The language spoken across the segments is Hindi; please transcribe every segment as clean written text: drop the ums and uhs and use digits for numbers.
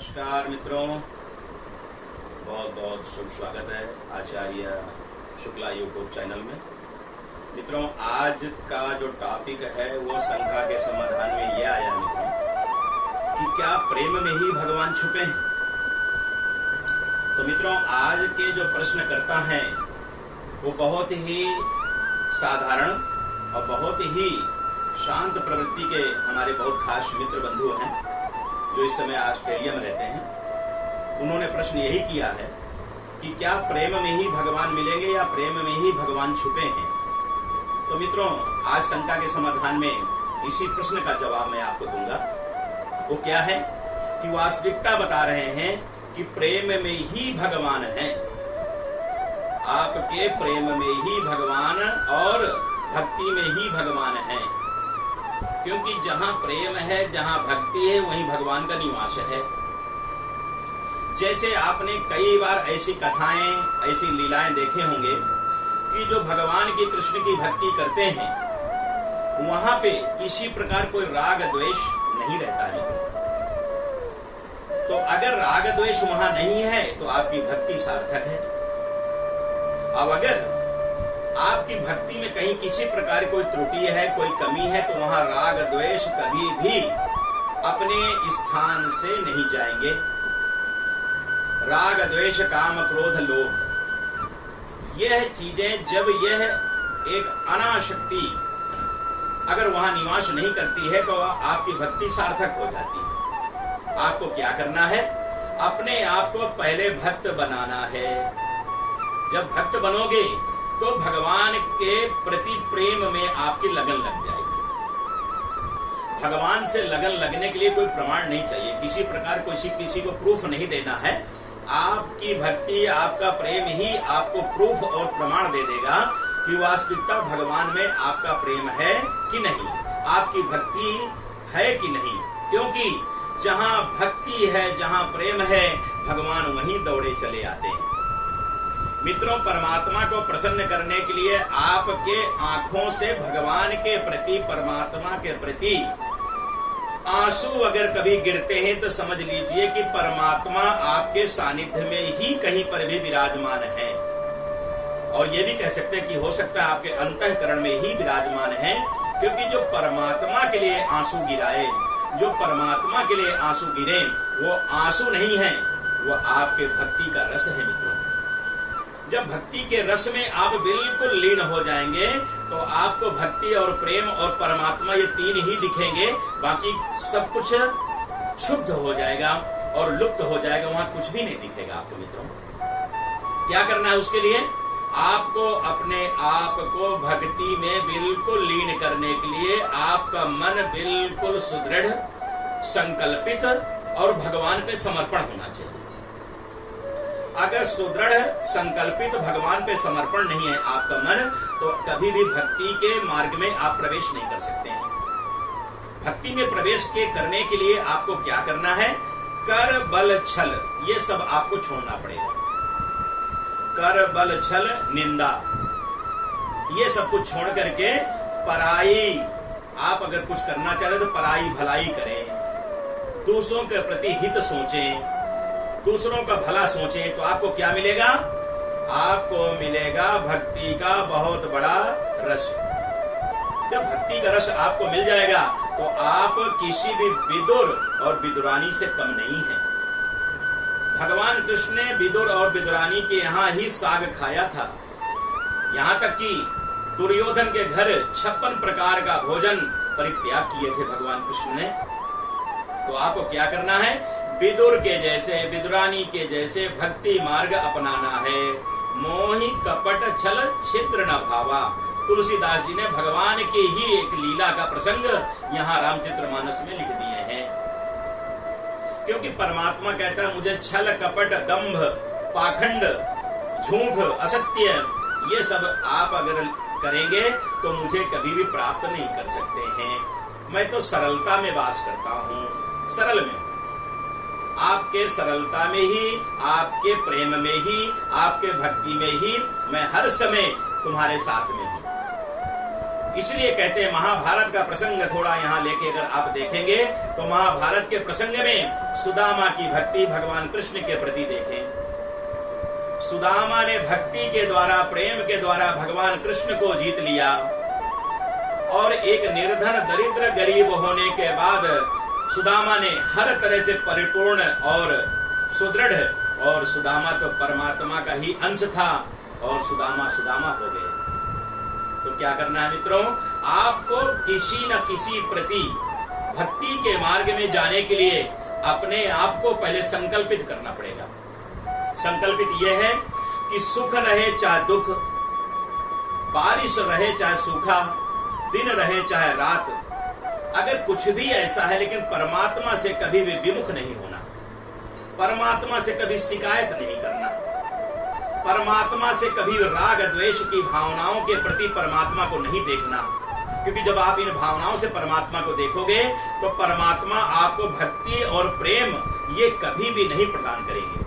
नमस्कार मित्रों, बहुत बहुत शुभ स्वागत है आचार्य शुक्ला यूट्यूब चैनल में। मित्रों, आज का जो टॉपिक है वो शंका के समाधान में ये आया मित्रों कि क्या प्रेम में ही भगवान छुपे हैं। तो मित्रों, आज के जो प्रश्नकर्ता हैं वो बहुत ही साधारण और बहुत ही शांत प्रवृत्ति के हमारे बहुत खास मित्र बंधु हैं जो इस समय ऑस्ट्रेलिया में रहते हैं। उन्होंने प्रश्न यही किया है कि क्या प्रेम में ही भगवान मिलेंगे या प्रेम में ही भगवान छुपे हैं। तो मित्रों, आज शंका के समाधान में इसी प्रश्न का जवाब मैं आपको दूंगा। वो क्या है कि वास्तविकता बता रहे हैं कि प्रेम में ही भगवान है। आपके प्रेम में ही भगवान और भक्ति में ही भगवान है, क्योंकि जहां प्रेम है, जहां भक्ति है, वहीं भगवान का निवास है। जैसे आपने कई बार ऐसी कथाएं, ऐसी लीलाएं देखे होंगे कि जो भगवान की, कृष्ण की भक्ति करते हैं वहां पे किसी प्रकार कोई राग द्वेष नहीं रहता है। तो अगर राग द्वेष वहां नहीं है तो आपकी भक्ति सार्थक है। अब अगर आपकी भक्ति में कहीं किसी प्रकार कोई त्रुटि है, कोई कमी है, तो वहां राग द्वेष कभी भी अपने स्थान से नहीं जाएंगे। राग द्वेष काम क्रोध लोभ, यह चीजें जब यह एक अनाशक्ति अगर वहां निवास नहीं करती है तो आपकी भक्ति सार्थक हो जाती है। आपको क्या करना है? अपने आप को पहले भक्त बनाना है। जब भक्त बनोगे तो भगवान के प्रति प्रेम में आपकी लगन लग जाएगी। भगवान से लगन लगने के लिए कोई प्रमाण नहीं चाहिए, किसी प्रकार किसी को प्रूफ नहीं देना है। आपकी भक्ति, आपका प्रेम ही आपको प्रूफ और प्रमाण दे देगा कि वास्तविकता भगवान में आपका प्रेम है कि नहीं, आपकी भक्ति है कि नहीं। क्योंकि जहां भक्ति है, जहां प्रेम है, भगवान वहीं दौड़े चले आते हैं। मित्रों, परमात्मा को प्रसन्न करने के लिए आपके आंखों से भगवान के प्रति, परमात्मा के प्रति आंसू अगर कभी गिरते हैं तो समझ लीजिए कि परमात्मा आपके सानिध्य में ही कहीं पर भी विराजमान है। और ये भी कह सकते हैं कि हो सकता है आपके अंतःकरण में ही विराजमान है, क्योंकि जो परमात्मा के लिए आंसू गिराए, जो परमात्मा के लिए आंसू गिरे, वो आंसू नहीं है, वो आपके भक्ति का रस है। मित्रों, जब भक्ति के रस में आप बिल्कुल लीन हो जाएंगे तो आपको भक्ति और प्रेम और परमात्मा ये तीन ही दिखेंगे, बाकी सब कुछ क्षुब्ध हो जाएगा और लुप्त हो जाएगा, वहां कुछ भी नहीं दिखेगा आपको। मित्रों, क्या करना है उसके लिए? आपको अपने आप को भक्ति में बिल्कुल लीन करने के लिए आपका मन बिल्कुल सुदृढ़, संकल्पित और भगवान पे समर्पण होना चाहिए। अगर सुदृढ़, संकल्पित, भगवान पे समर्पण नहीं है आपका मन, तो कभी भी भक्ति के मार्ग में आप प्रवेश नहीं कर सकते हैं। भक्ति में प्रवेश करने के लिए आपको क्या करना है? कर, बल, छल, ये सब आपको छोड़ना पड़ेगा। कर, बल, छल, निंदा, ये सब कुछ छोड़ करके पराई, आप अगर कुछ करना चाहते तो पराई भलाई करें, दूसरों के प्रति हित सोचें, दूसरों का भला सोचें, तो आपको क्या मिलेगा? आपको मिलेगा भक्ति का बहुत बड़ा रस। जब भक्ति का रस आपको मिल जाएगा तो आप किसी भी विदुर और विदुरानी से कम नहीं है। भगवान कृष्ण ने विदुर और विदुरानी के यहाँ ही साग खाया था। यहाँ तक कि दुर्योधन के घर 56 प्रकार का भोजन परित्याग किए थे भगवान कृष्ण ने। तो आपको क्या करना है? विदुर के जैसे, विदुरानी के जैसे भक्ति मार्ग अपनाना है। मोहि कपट छल छिद्र न भावा, तुलसीदास जी ने भगवान की ही एक लीला का प्रसंग यहाँ रामचरितमानस में लिख दिए हैं। क्योंकि परमात्मा कहता है, मुझे छल, कपट, दंभ, पाखंड, झूठ, असत्य, ये सब आप अगर करेंगे तो मुझे कभी भी प्राप्त नहीं कर सकते हैं। मैं तो सरलता में वास करता हूँ, सरल में। आपके सरलता में ही, आपके प्रेम में ही, आपके भक्ति में ही मैं हर समय तुम्हारे साथ में हूं। इसलिए कहते हैं महाभारत का प्रसंग थोड़ा यहाँ लेके अगर आप देखेंगे तो महाभारत के प्रसंग में सुदामा की भक्ति भगवान कृष्ण के प्रति देखें। सुदामा ने भक्ति के द्वारा, प्रेम के द्वारा भगवान कृष्ण को जीत लिया और एक निर्धन दरिद्र गरीब होने के बाद सुदामा ने हर तरह से परिपूर्ण और सुदृढ़, और सुदामा तो परमात्मा का ही अंश था और सुदामा सुदामा हो गए। तो क्या करना है मित्रों, आपको किसी न किसी प्रति भक्ति के मार्ग में जाने के लिए अपने आप को पहले संकल्पित करना पड़ेगा। संकल्पित यह है कि सुख रहे चाहे दुख, बारिश रहे चाहे सूखा, दिन रहे चाहे रात, अगर कुछ भी ऐसा है लेकिन परमात्मा से कभी भी विमुख नहीं होना, परमात्मा से कभी शिकायत नहीं करना, परमात्मा से कभी राग द्वेष की भावनाओं के प्रति परमात्मा को नहीं देखना, क्योंकि जब आप इन भावनाओं से परमात्मा को देखोगे तो परमात्मा आपको भक्ति और प्रेम ये कभी भी नहीं प्रदान करेंगे।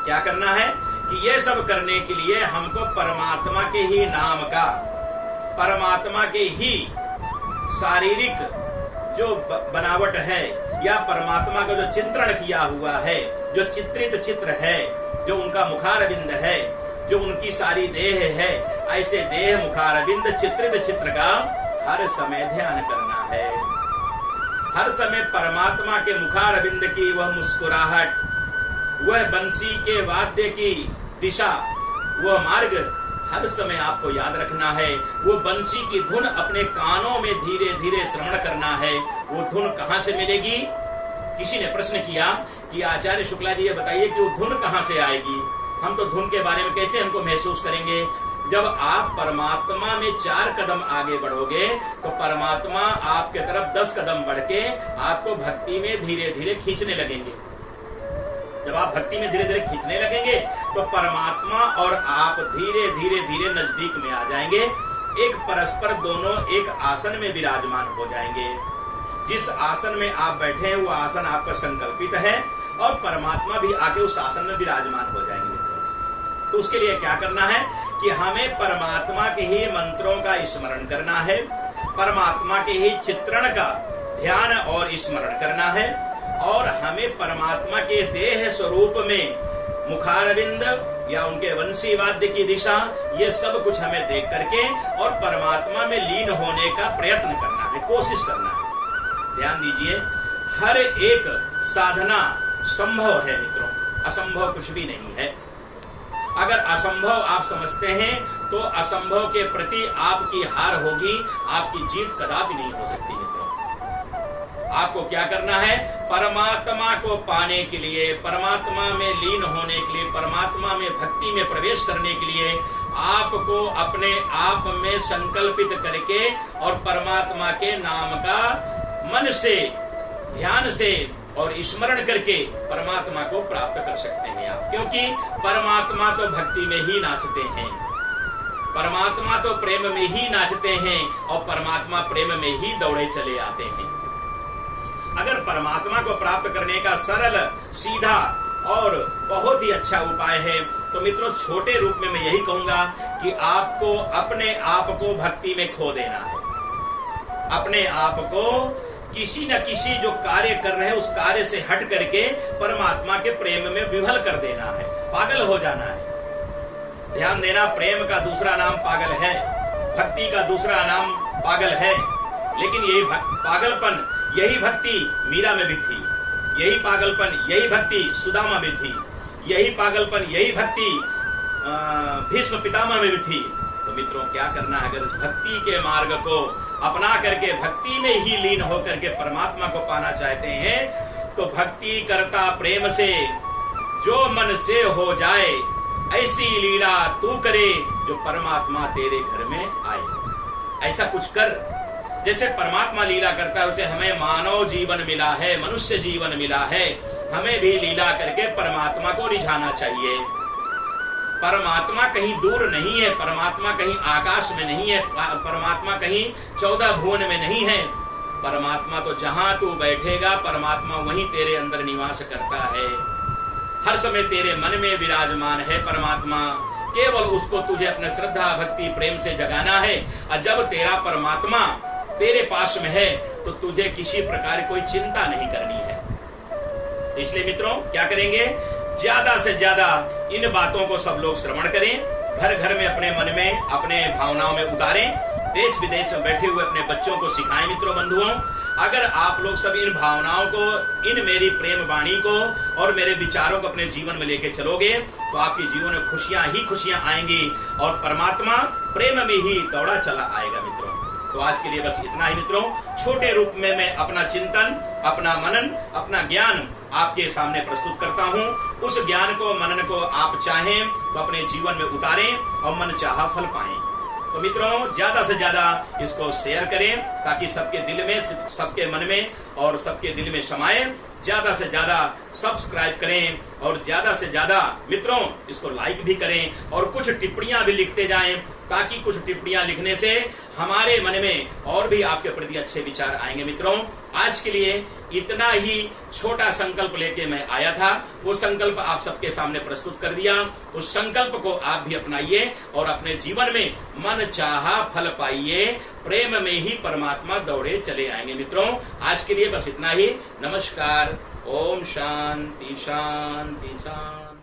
क्या करना है कि ये सब करने के लिए हमको परमात्मा के ही नाम का, परमात्मा के ही शारीरिक जो बनावट है या परमात्मा का जो चित्रण किया हुआ है, जो चित्रित चित्र है, जो उनका मुखारविंद है, जो उनकी सारी देह है, ऐसे देह मुखारविंद चित्रित चित्र का हर समय ध्यान करना है। हर समय परमात्मा के मुखारविंद की वह मुस्कुराहट, वह बंसी के वाद्य की दिशा, वह मार्ग हर समय आपको याद रखना है। वो बंसी की धुन अपने कानों में धीरे धीरे श्रवण करना है। वो धुन कहाँ से मिलेगी? किसी ने प्रश्न किया कि आचार्य शुक्ला जी ये बताइए कि वो धुन कहाँ से आएगी, हम तो धुन के बारे में कैसे हमको महसूस करेंगे? जब आप परमात्मा में 4 कदम आगे बढ़ोगे तो परमात्मा आपके तरफ 10 कदम बढ़ के आपको भक्ति में धीरे धीरे खींचने लगेंगे। जब आप भक्ति में धीरे धीरे खींचने लगेंगे तो परमात्मा और आप धीरे धीरे धीरे नजदीक में आ जाएंगे। एक परस्पर दोनों एक आसन में विराजमान हो जाएंगे। जिस आसन में आप बैठे हैं वो आसन आपका संकल्पित है और परमात्मा भी आके उस आसन में विराजमान हो जाएंगे। तो उसके लिए क्या करना है कि हमें परमात्मा के ही मंत्रों का स्मरण करना है, परमात्मा के ही चित्रण का ध्यान और स्मरण करना है, और हमें परमात्मा के देह स्वरूप में मुखारविंद या उनके वंशी वाद्य की दिशा, ये सब कुछ हमें देख करके और परमात्मा में लीन होने का प्रयत्न करना है, कोशिश करना है। ध्यान दीजिए, हर एक साधना संभव है मित्रों, असंभव कुछ भी नहीं है। अगर असंभव आप समझते हैं तो असंभव के प्रति आपकी हार होगी, आपकी जीत कदापि नहीं हो सकती मित्रों। आपको क्या करना है? परमात्मा को पाने के लिए, परमात्मा में लीन होने के लिए, परमात्मा में भक्ति में प्रवेश करने के लिए आपको अपने आप में संकल्पित करके और परमात्मा के नाम का मन से, ध्यान से और स्मरण करके परमात्मा को प्राप्त कर सकते हैं आप। क्योंकि परमात्मा तो भक्ति में ही नाचते हैं, परमात्मा तो प्रेम में ही नाचते हैं और परमात्मा प्रेम में ही दौड़े चले आते हैं। अगर परमात्मा को प्राप्त करने का सरल, सीधा और बहुत ही अच्छा उपाय है तो मित्रों छोटे रूप में मैं यही कहूंगा कि आपको अपने आप को भक्ति में खो देना है। अपने आप को किसी न किसी जो कार्य कर रहे हैं उस कार्य से हट करके परमात्मा के प्रेम में विभल कर देना है, पागल हो जाना है। ध्यान देना, प्रेम का दूसरा नाम पागल है, भक्ति का दूसरा नाम पागल है, लेकिन यही पागलपन, यही भक्ति मीरा में भी थी, यही पागलपन, यही भक्ति सुदामा में थी, यही पागलपन, यही भक्ति भीष्म पितामह में भी थी। तो मित्रों क्या करना है? अगर इस भक्ति के मार्ग को अपना करके भक्ति में ही लीन होकर के परमात्मा को पाना चाहते हैं तो भक्ति करता प्रेम से जो मन से हो जाए, ऐसी लीला तू करे जो परमात्मा तेरे घर में आए। ऐसा कुछ कर जैसे परमात्मा लीला करता है, उसे हमें मानव जीवन मिला है, मनुष्य जीवन मिला है, हमें भी लीला करके परमात्मा को रिझाना चाहिए। परमात्मा कहीं दूर नहीं है, परमात्मा कहीं आकाश में नहीं है, परमात्मा कहीं 14 भुवन में नहीं है। परमात्मा तो जहां तू बैठेगा परमात्मा वहीं तेरे अंदर निवास करता है, हर समय तेरे मन में विराजमान है परमात्मा। केवल उसको तुझे अपने श्रद्धा भक्ति प्रेम से जगाना है। और जब तेरा परमात्मा तेरे पास में है तो तुझे किसी प्रकार कोई चिंता नहीं करनी है। इसलिए मित्रों क्या करेंगे, ज्यादा से ज्यादा इन बातों को सब लोग श्रवण करें, घर घर में अपने मन में अपने भावनाओं में उतारें, देश विदेश में बैठे हुए अपने बच्चों को सिखाएं। मित्रों बंधुओं, अगर आप लोग सब इन भावनाओं को, इन मेरी प्रेम वाणी को और मेरे विचारों को अपने जीवन में लेके चलोगे तो आपके जीवन में खुशियां ही खुशियां आएंगी और परमात्मा प्रेम में ही दौड़ा चला आएगा। मित्रों तो आज के लिए बस इतना ही। मित्रों छोटे रूप में मैं अपना चिंतन, अपना मनन, अपना ज्ञान आपके सामने प्रस्तुत करता हूँ। उस ज्ञान को, मनन को आप चाहें तो अपने जीवन में उतारें और मन चाहा फल पाएं। तो मित्रों ज्यादा से ज्यादा इसको शेयर करें ताकि सबके दिल में, सबके मन में और सबके दिल में समाये। ज्यादा से ज्यादा सब्सक्राइब करें और ज्यादा से ज्यादा मित्रों इसको लाइक भी करें और कुछ टिप्पणियां भी लिखते जाएं ताकि कुछ टिप्पणियां लिखने से हमारे मन में और भी आपके प्रति अच्छे विचार आएंगे। मित्रों आज के लिए इतना ही छोटा संकल्प लेके मैं आया था, वो संकल्प आप सबके सामने प्रस्तुत कर दिया। उस संकल्प को आप भी अपनाइए और अपने जीवन में मन चाहा फल पाइए, प्रेम में ही परमात्मा दौड़े चले आएंगे। मित्रों आज के लिए बस इतना ही। नमस्कार। ओम शांति शांति शांति।